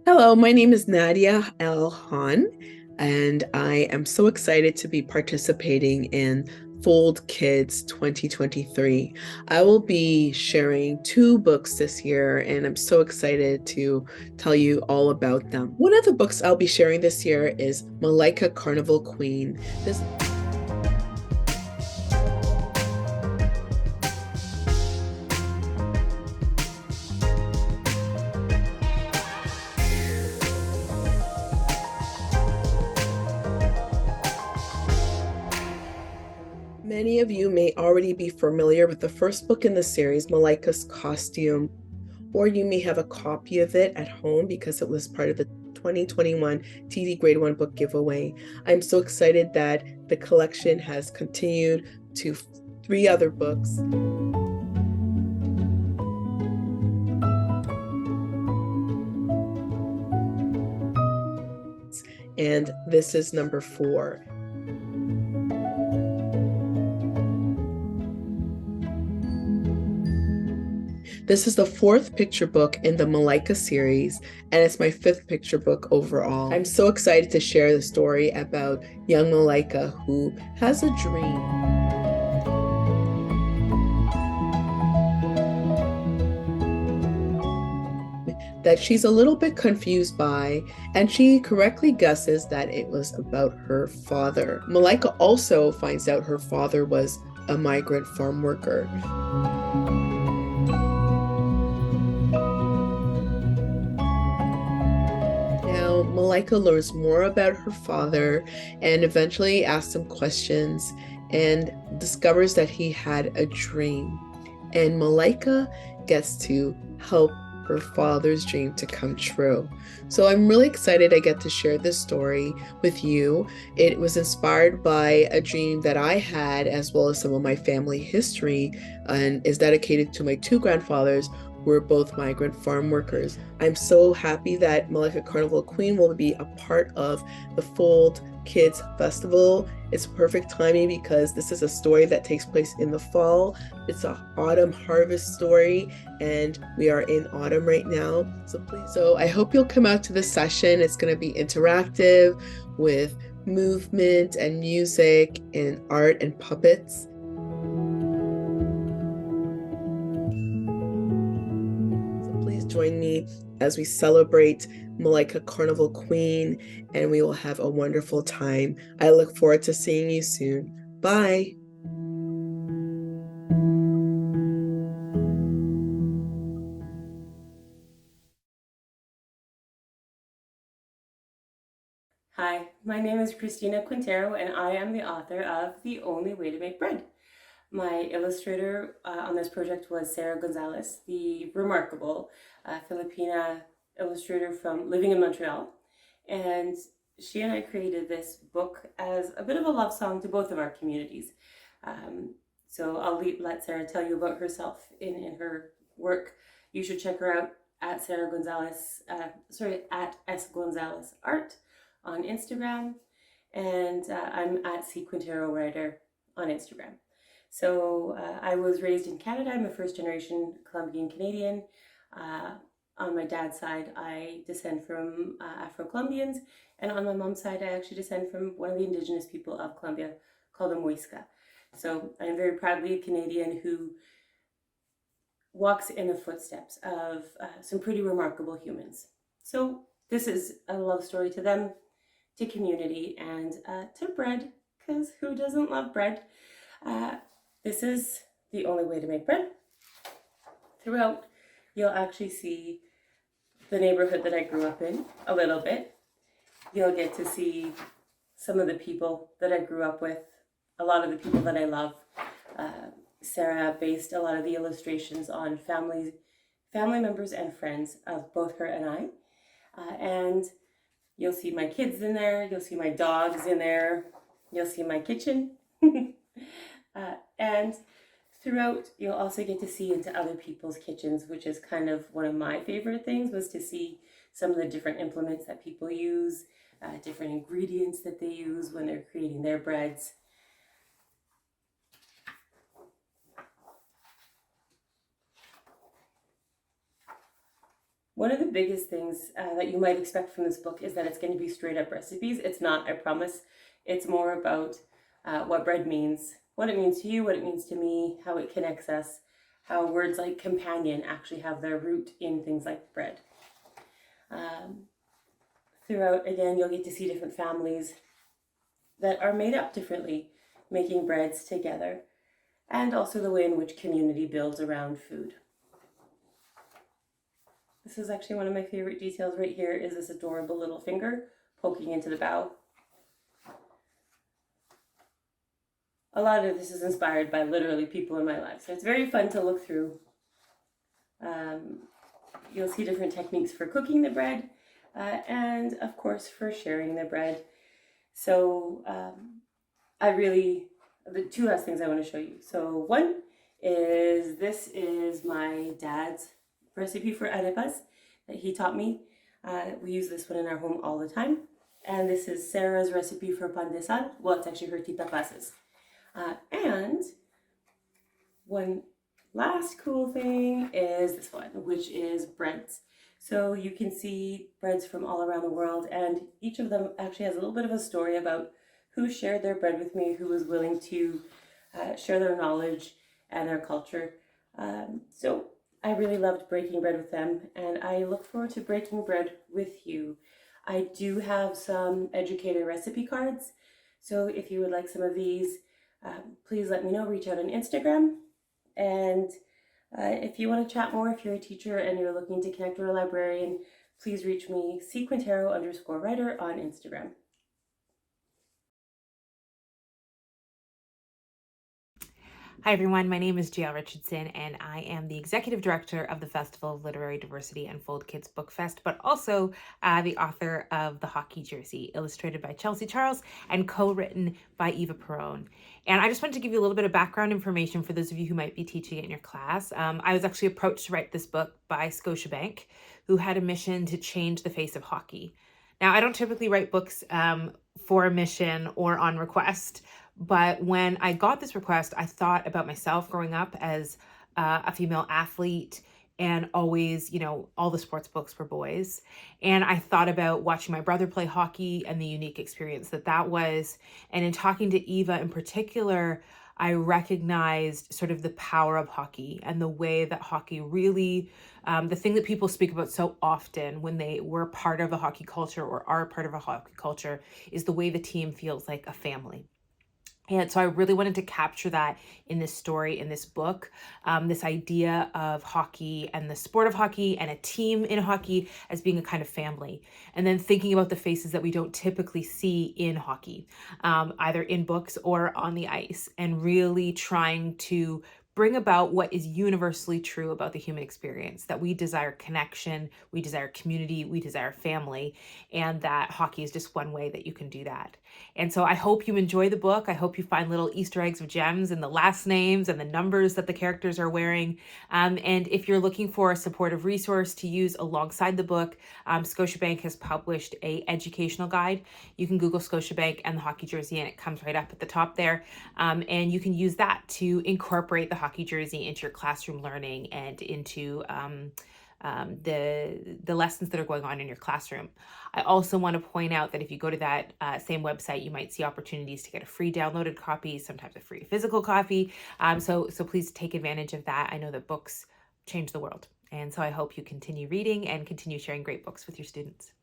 Hello, my name is Nadia El Han, and I am so excited to be participating in Fold Kids 2023. I will be sharing two books this year, and I'm so excited to tell you all about them. One of the books I'll be sharing this year is Malika Carnival Queen. This Many of you may already be familiar with the first book in the series, Malika's Costume, or you may have a copy of it at home because it was part of the 2021 TD Grade 1 book giveaway. I'm so excited that the collection has continued to three other books. And this is number 4. This is the fourth picture book in the Malika series, and it's my fifth picture book overall. I'm so excited to share the story about young Malika who has a dream. That she's a little bit confused by, and she correctly guesses that it was about her father. Malika also finds out her father was a migrant farm worker. Now, Malika learns more about her father and eventually asks him questions and discovers that he had a dream. And Malika gets to help her father's dream to come true. So I'm really excited I get to share this story with you. It was inspired by a dream that I had, as well as some of my family history, and is dedicated to my two grandfathers who were both migrant farm workers. I'm so happy that Malika Carnival Queen will be a part of the Fold Kids Festival. It's perfect timing because this is a story that takes place in the fall. It's an autumn harvest story, and we are in autumn right now. So I hope you'll come out to the session. It's going to be interactive with movement and music and art and puppets. So please join me as we celebrate Malika Carnival Queen, and we will have a wonderful time. I look forward to seeing you soon. Bye. Hi, my name is Christina Quintero, and I am the author of The Only Way to Make Bread. My illustrator on this project was Sarah Gonzalez, the remarkable Filipina illustrator from living in Montreal. And she and I created this book as a bit of a love song to both of our communities. So I'll let Sarah tell you about herself in her work. You should check her out at Sarah Gonzalez, at S Gonzalez Art on Instagram, and I'm at C Quintero Writer on Instagram. So I was raised in Canada. I'm a first generation Colombian Canadian. On my dad's side, I descend from Afro-Colombians, and on my mom's side, I actually descend from one of the indigenous people of Colombia called a Muisca. So I'm very proudly a Canadian who walks in the footsteps of some pretty remarkable humans. So this is a love story to them, to community, and to bread, because who doesn't love bread? This is the only way to make bread. Throughout, you'll actually see the neighborhood that I grew up in a little bit. You'll get to see some of the people that I grew up with, a lot of the people that I love. Sarah based a lot of the illustrations on family members and friends of both her and I. And you'll see my kids in there, you'll see my dogs in there, you'll see my kitchen. And throughout, you'll also get to see into other people's kitchens, which is kind of one of my favorite things, was to see some of the different implements that people use, different ingredients that they use when they're creating their breads. One of the biggest things that you might expect from this book is that it's going to be straight up recipes. It's not, I promise. It's more about what bread means, what it means to you, what it means to me, how it connects us, how words like companion actually have their root in things like bread. Throughout, again, you'll get to see different families that are made up differently, making breads together, and also the way in which community builds around food. This is actually one of my favorite details right here, is this adorable little finger poking into the bow. A lot of this is inspired by literally people in my life, so it's very fun to look through. You'll see different techniques for cooking the bread, and of course for sharing the bread. So the two last things I want to show you. So one is, this is my dad's recipe for arepas that he taught me. We use this one in our home all the time. And this is Sarah's recipe for pan de sal. Well, it's actually her tita Paz's. And one last cool thing is this one, which is breads. So you can see breads from all around the world, and each of them actually has a little bit of a story about who shared their bread with me, who was willing to share their knowledge and their culture. So I really loved breaking bread with them, and I look forward to breaking bread with you. I do have some educator recipe cards, so if you would like some of these, please let me know. Reach out on Instagram. And if you want to chat more, if you're a teacher and you're looking to connect with a librarian, please reach me, cquintero_writer on Instagram. Hi everyone, my name is JL Richardson and I am the Executive Director of the Festival of Literary Diversity and Fold Kids Book Fest, but also the author of The Hockey Jersey, illustrated by Chelsea Charles and co-written by Eva Perrone. And I just wanted to give you a little bit of background information for those of you who might be teaching it in your class. I was actually approached to write this book by Scotiabank, who had a mission to change the face of hockey. Now, I don't typically write books for a mission or on request, but when I got this request, I thought about myself growing up as a female athlete, and always, all the sports books were boys. And I thought about watching my brother play hockey and the unique experience that was. And in talking to Eva in particular, I recognized sort of the power of hockey and the way that hockey really, the thing that people speak about so often when they were part of a hockey culture or are part of a hockey culture, is the way the team feels like a family. And so I really wanted to capture that in this story, in this book, this idea of hockey and the sport of hockey and a team in hockey as being a kind of family. And then thinking about the faces that we don't typically see in hockey, either in books or on the ice, and really trying to bring about what is universally true about the human experience, that we desire connection, we desire community, we desire family, and that hockey is just one way that you can do that. And so I hope you enjoy the book. I hope you find little Easter eggs of gems in the last names and the numbers that the characters are wearing. And if you're looking for a supportive resource to use alongside the book, Scotiabank has published an educational guide. You can Google Scotiabank and the Hockey Jersey, and it comes right up at the top there. And you can use that to incorporate the Hockey Jersey into your classroom learning and into the lessons that are going on in your classroom. I also want to point out that if you go to that same website, you might see opportunities to get a free downloaded copy, sometimes a free physical copy. So please take advantage of that. I know that books change the world. And so I hope you continue reading and continue sharing great books with your students.